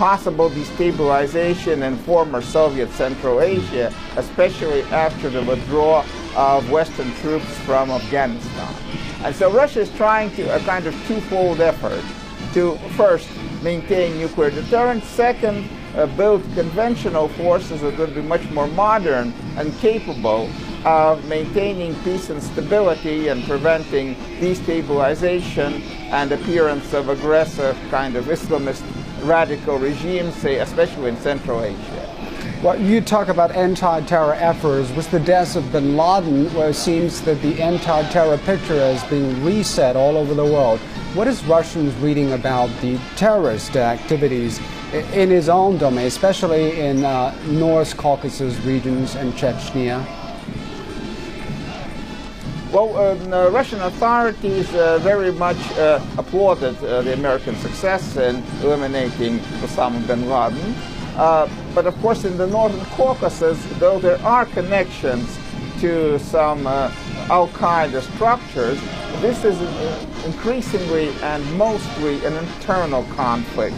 possible destabilization in former Soviet Central Asia, especially after the withdrawal of Western troops from Afghanistan. And so Russia is trying to a kind of twofold effort to first maintain nuclear deterrence, second build conventional forces that would be much more modern and capable of maintaining peace and stability and preventing destabilization and appearance of aggressive kind of Islamist radical regimes, say, especially in Central Asia. Well, you talk about anti-terror efforts. With the death of bin Laden, well, it seems that the anti-terror picture has been reset all over the world. What is Russians reading about the terrorist activities in his own domain, especially in North Caucasus regions and Chechnya? Well, Russian authorities very much applauded the American success in eliminating Osama bin Laden. But of course, in the Northern Caucasus, though there are connections to some Al-Qaeda structures, this is increasingly and mostly an internal conflict.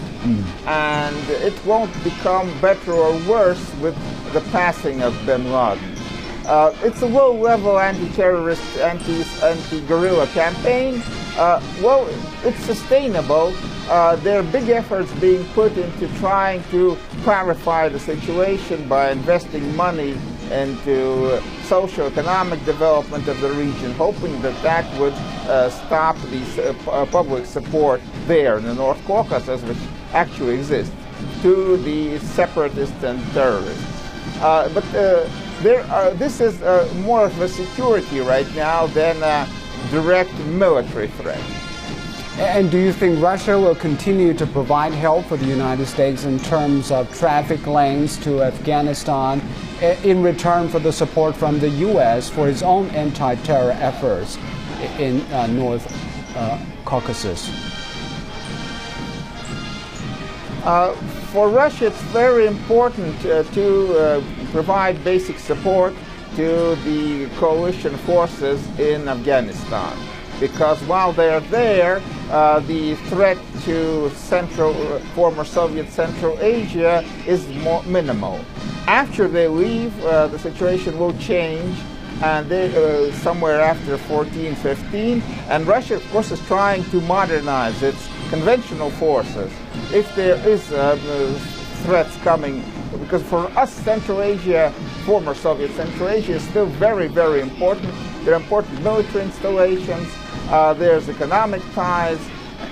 And it won't become better or worse with the passing of bin Laden. It's a low-level anti-terrorist, anti-guerrilla campaign. Well, it's sustainable. There are big efforts being put into trying to clarify the situation by investing money into socio-economic development of the region, hoping that that would stop the public support there in the North Caucasus, which actually exists, to the separatists and terrorists. This is more of a security right now than a direct military threat. And do you think Russia will continue to provide help for the United States in terms of traffic lanes to Afghanistan in return for the support from the U.S. for its own anti-terror efforts in North Caucasus? For Russia, it's very important to provide basic support to the coalition forces in Afghanistan, because while they're there, the threat to former Soviet Central Asia is more minimal. After they leave, the situation will change, and somewhere after 14-15, and Russia, of course, is trying to modernize its conventional forces. If there is threats coming, because for us, Central Asia, former Soviet Central Asia, is still very, very important. There are important military installations. There's economic ties.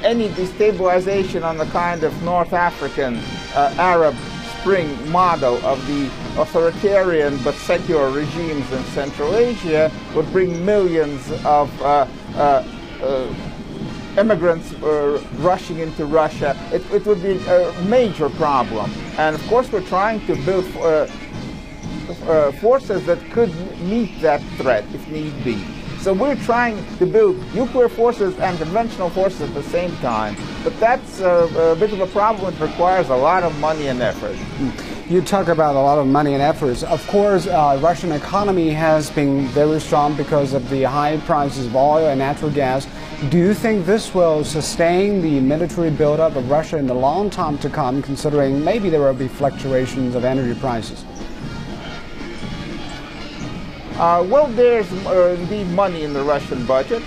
Any destabilization on the kind of North African Arab Spring model of the authoritarian but secular regimes in Central Asia would bring millions of immigrants rushing into Russia. It would be a major problem. And of course, we're trying to build forces that could meet that threat if need be. So we're trying to build nuclear forces and conventional forces at the same time. But that's a bit of a problem. It requires a lot of money and effort. You talk about a lot of money and efforts. Of course, Russian economy has been very strong because of the high prices of oil and natural gas. Do you think this will sustain the military buildup of Russia in the long time to come, considering maybe there will be fluctuations of energy prices? Well, there's indeed money in the Russian budget.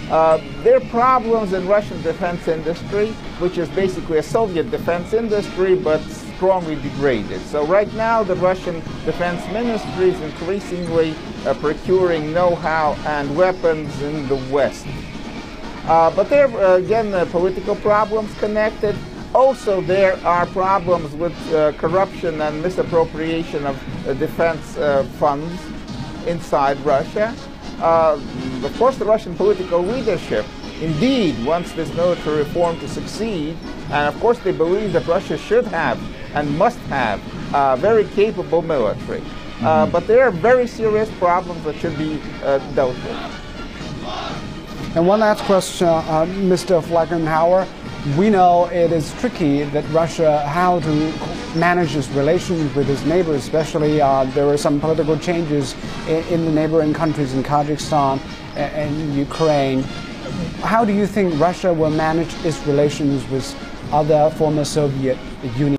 There are problems in Russian defense industry, which is basically a Soviet defense industry, but strongly degraded. So right now, the Russian defense ministry is increasingly procuring know-how and weapons in the West. But there are, again, political problems connected. Also, there are problems with corruption and misappropriation of defense funds inside Russia. Of course, the Russian political leadership indeed wants this military reform to succeed, and of course they believe that Russia should have and must have a very capable military. But there are very serious problems that should be dealt with. And one last question, Mr. Fleckenhauer. We know it is tricky that Russia, how to manage its relations with its neighbors, especially there are some political changes in the neighboring countries in Kazakhstan and Ukraine. How do you think Russia will manage its relations with other former Soviet Union